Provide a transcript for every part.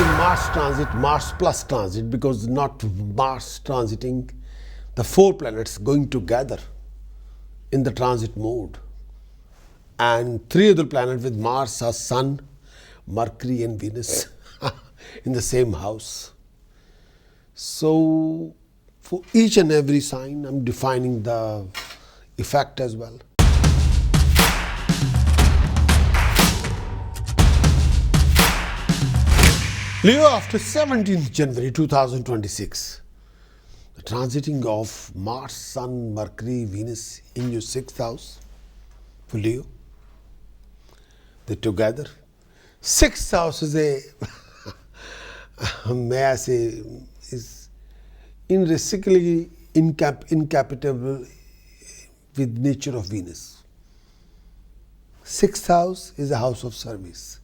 Mars transit, Mars plus transit, because not Mars transiting, the four planets going together in the transit mode. And three other planets with Mars are Sun, Mercury and Venus in the same house. So for each and every sign, I'm defining the effect as well. Leo, after 17th January 2026, the transiting of Mars, Sun, Mercury, Venus in your 6th house for Leo, they're together. 6th house is a, may I say, is intrinsically incompatible with nature of Venus. 6th house is a house of service.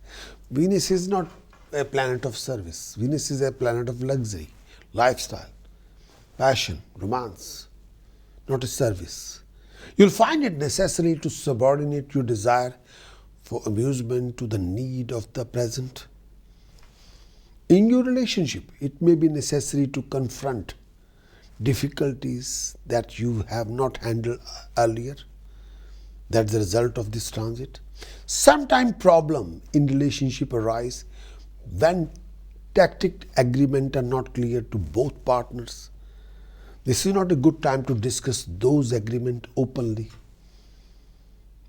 Venus is not a planet of service. Venus is a planet of luxury, lifestyle, passion, romance, not a service. You'll find it necessary to subordinate your desire for amusement to the need of the present. In your relationship, it may be necessary to confront difficulties that you have not handled earlier. That's the result of this transit. Sometimes problems in relationship arise when tacit agreement are not clear to both partners. This is not a good time to discuss those agreements openly.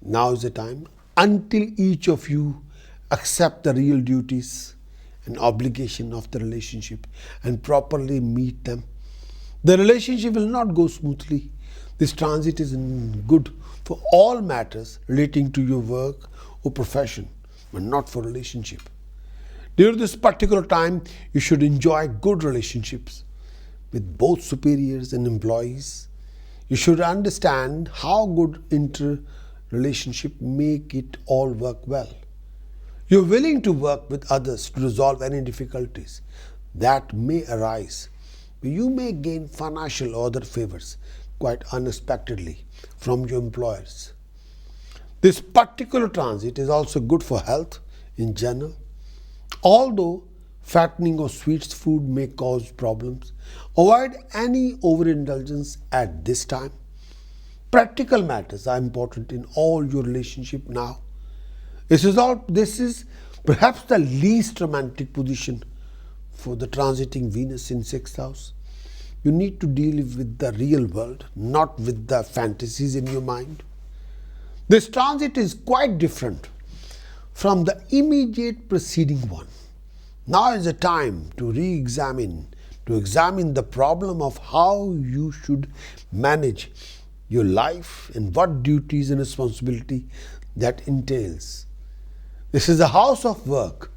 Now is the time until each of you accept the real duties and obligation of the relationship and properly meet them. The relationship will not go smoothly. This transit is good for all matters relating to your work or profession, but not for relationship. During this particular time, you should enjoy good relationships with both superiors and employees. You should understand how good inter-relationship make it all work well. You're willing to work with others to resolve any difficulties that may arise. You may gain financial or other favors quite unexpectedly from your employers. This particular transit is also good for health in general. Although fattening or sweet food may cause problems, avoid any overindulgence at this time. Practical matters are important in all your relationship now. This is perhaps the least romantic position for the transiting Venus in 6th house. You need to deal with the real world, not with the fantasies in your mind. This transit is quite different from the immediate preceding one. Now is the time to examine the problem of how you should manage your life and what duties and responsibility that entails. This is a house of work.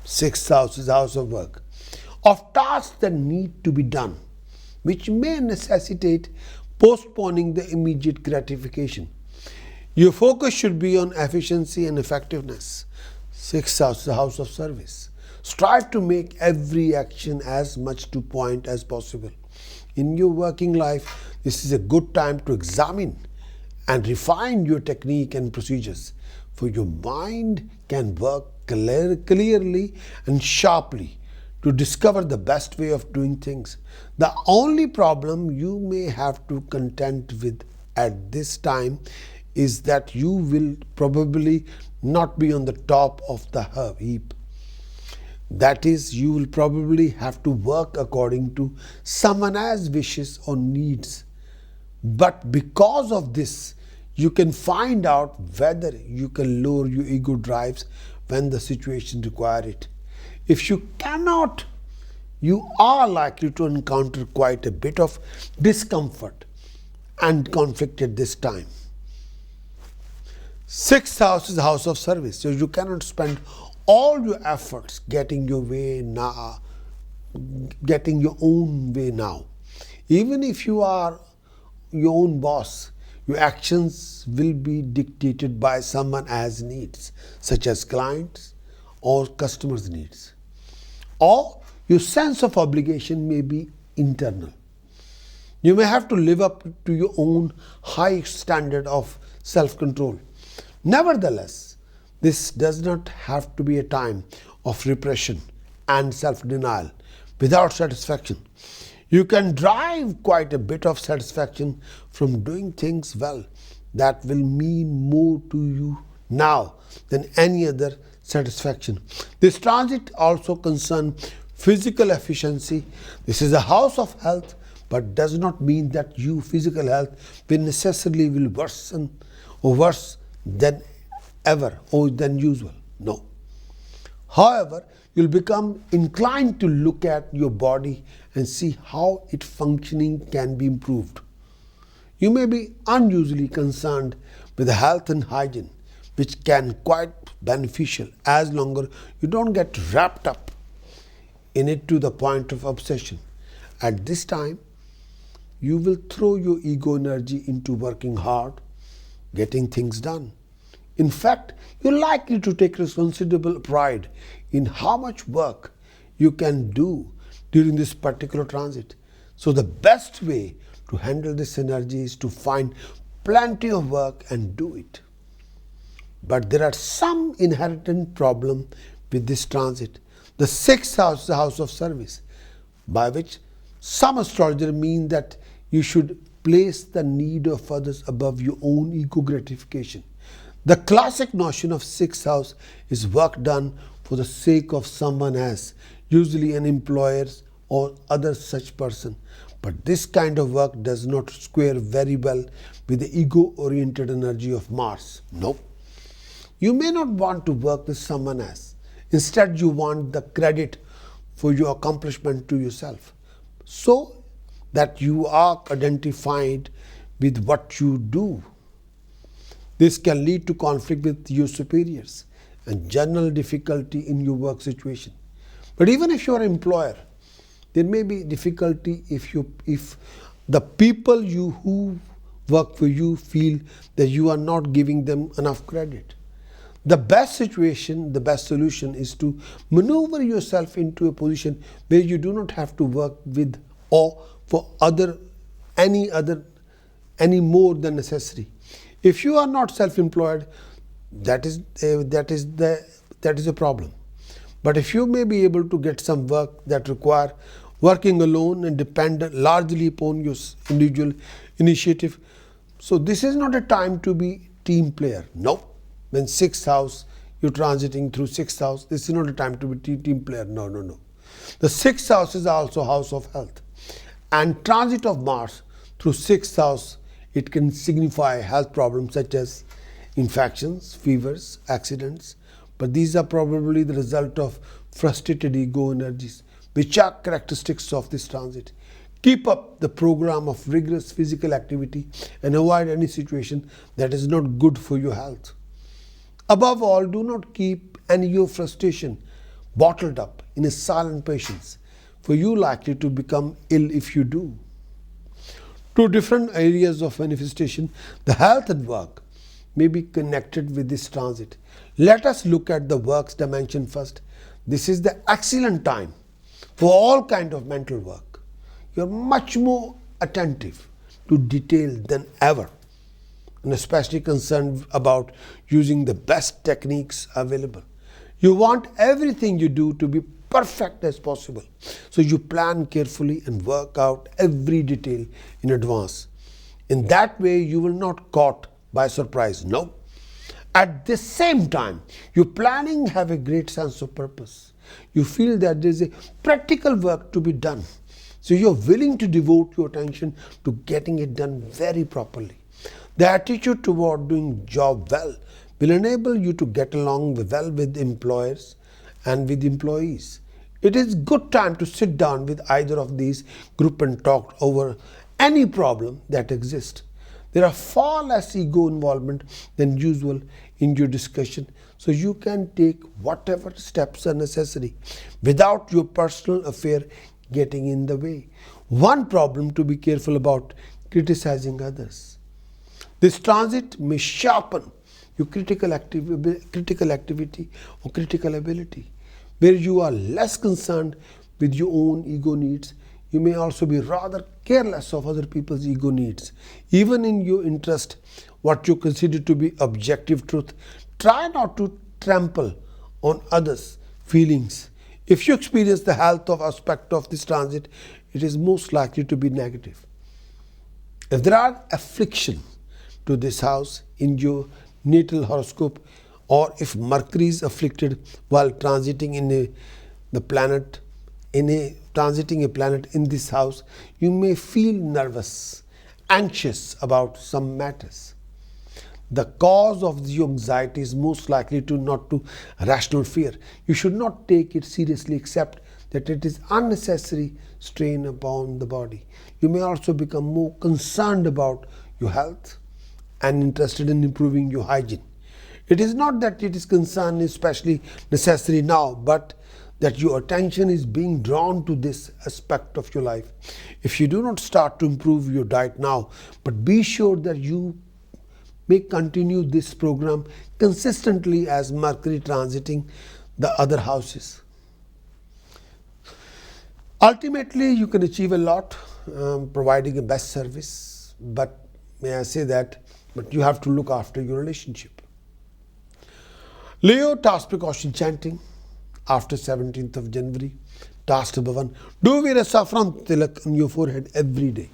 6th house is a house of work, of tasks that need to be done, which may necessitate postponing the immediate gratification. Your focus should be on efficiency and effectiveness. 6th house is a house of service. Strive to make every action as much to point as possible. In your working life, this is a good time to examine and refine your technique and procedures, for your mind can work clearly and sharply to discover the best way of doing things. The only problem you may have to contend with at this time is that you will probably not be on the top of the heap. That is, you will probably have to work according to someone else's wishes or needs. But because of this, you can find out whether you can lower your ego drives when the situation requires it. If you cannot, you are likely to encounter quite a bit of discomfort and conflict at this time. 6th house is a house of service, so you cannot spend all your efforts getting your own way now. Even if you are your own boss, your actions will be dictated by someone else's needs, such as clients or customers' needs. Or your sense of obligation may be internal. You may have to live up to your own high standard of self-control. Nevertheless, this does not have to be a time of repression and self-denial without satisfaction. You can derive quite a bit of satisfaction from doing things well that will mean more to you now than any other satisfaction. This transit also concerns physical efficiency. This is a house of health, but does not mean that your physical health will necessarily will worsen or worse than ever or than usual. No. However, you'll become inclined to look at your body and see how its functioning can be improved. You may be unusually concerned with health and hygiene, which can quite beneficial as long as you don't get wrapped up in it to the point of obsession. At this time, you will throw your ego energy into working hard, getting things done. In fact, you're likely to take considerable pride in how much work you can do during this particular transit. So the best way to handle this energy is to find plenty of work and do it. But there are some inherent problem with this transit. The sixth house is the house of service, by which some astrologers mean that you should place the need of others above your own ego gratification. The classic notion of sixth house is work done for the sake of someone else, usually an employer or other such person. But this kind of work does not square very well with the ego-oriented energy of Mars. No. You may not want to work with someone else. Instead, you want the credit for your accomplishment to yourself, so that you are identified with what you do. This can lead to conflict with your superiors and general difficulty in your work situation. But even if you are an employer, there may be difficulty if the people who work for you feel that you are not giving them enough credit. The best solution is to maneuver yourself into a position where you do not have to work with or for any more than necessary. If you are not self-employed, that is a problem. But if you may be able to get some work that require working alone and depend largely upon your individual initiative, so this is not a time to be team player. No. When sixth house, you're transiting through sixth house, this is not a time to be team player. No. The sixth house is also house of health. And transit of Mars through sixth house, it can signify health problems such as infections, fevers, accidents. But these are probably the result of frustrated ego energies, which are characteristics of this transit. Keep up the program of rigorous physical activity and avoid any situation that is not good for your health. Above all, do not keep any of your frustration bottled up in a silent patience, for you are likely to become ill if you do. Two different areas of manifestation, the health and work, may be connected with this transit. Let us look at the works dimension first. This is the excellent time for all kind of mental work. You are much more attentive to detail than ever, and especially concerned about using the best techniques available. You want everything you do to be perfect as possible, so you plan carefully and work out every detail in advance. In that way, you will not caught by surprise. No. At the same time, your planning have a great sense of purpose. You feel that there is a practical work to be done, so you are willing to devote your attention to getting it done very properly. The attitude toward doing job well will enable you to get along well with employers and with employees. It is good time to sit down with either of these group and talk over any problem that exists. There are far less ego involvement than usual in your discussion, so you can take whatever steps are necessary without your personal affair getting in the way. One problem to be careful about: criticizing others. This transit may sharpen your critical activity or critical ability. Where you are less concerned with your own ego needs, you may also be rather careless of other people's ego needs. Even in your interest, what you consider to be objective truth, try not to trample on others' feelings If you experience the health of aspect of this transit, it is most likely to be negative. If there are afflictions to this house in your natal horoscope, or if Mercury is afflicted while transiting the planet transiting a planet in this house, you may feel nervous, anxious about some matters. The cause of the anxiety is most likely not to rational fear. You should not take it seriously except that it is unnecessary strain upon the body. You may also become more concerned about your health and interested in improving your hygiene. It is not that it is concerned especially necessary now, but that your attention is being drawn to this aspect of your life. If you do not start to improve your diet now, but be sure that you may continue this program consistently as Mercury transiting the other houses. Ultimately, you can achieve a lot providing a best service, but may I say that, but you have to look after your relationship. Leo, task precaution chanting after 17th of January. Task number 1, do wear a saffron tilak on your forehead every day.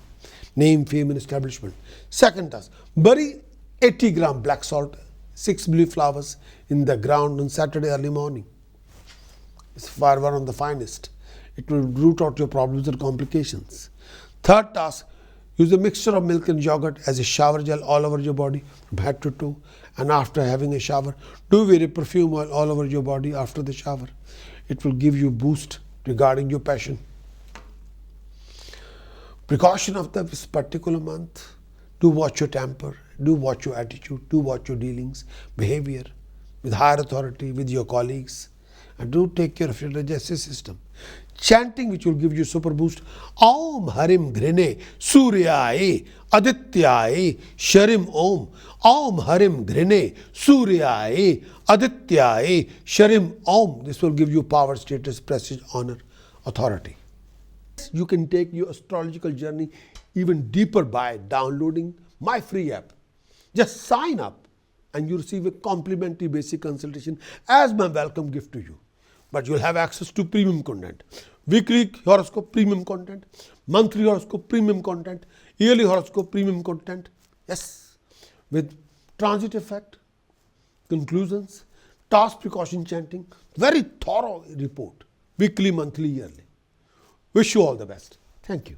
Name, fame and establishment. Second task, bury 80 gram black salt, 6 blue flowers in the ground on Saturday early morning. It's far one of the finest. It will root out your problems and complications. Third task, use a mixture of milk and yogurt as a shower gel all over your body from head to toe. And after having a shower, do wear a perfume oil all over your body after the shower. It will give you a boost regarding your passion. Precaution of this particular month, do watch your temper, do watch your attitude, do watch your dealings, behavior with higher authority, with your colleagues, and do take care of your digestive system. Chanting which will give you super boost. Om Harim Grine Suryaye Adityaye Sharim Om. Om Harim Grine Suryaye Adityaye Sharim Om. This will give you power, status, prestige, honor, authority. You can take your astrological journey even deeper by downloading my free app. Just sign up and you receive a complimentary basic consultation as my welcome gift to you. But you'll have access to premium content. Weekly horoscope premium content, monthly horoscope premium content, yearly horoscope premium content. Yes, with transit effect, conclusions, task precaution chanting, very thorough report, weekly, monthly, yearly. Wish you all the best. Thank you.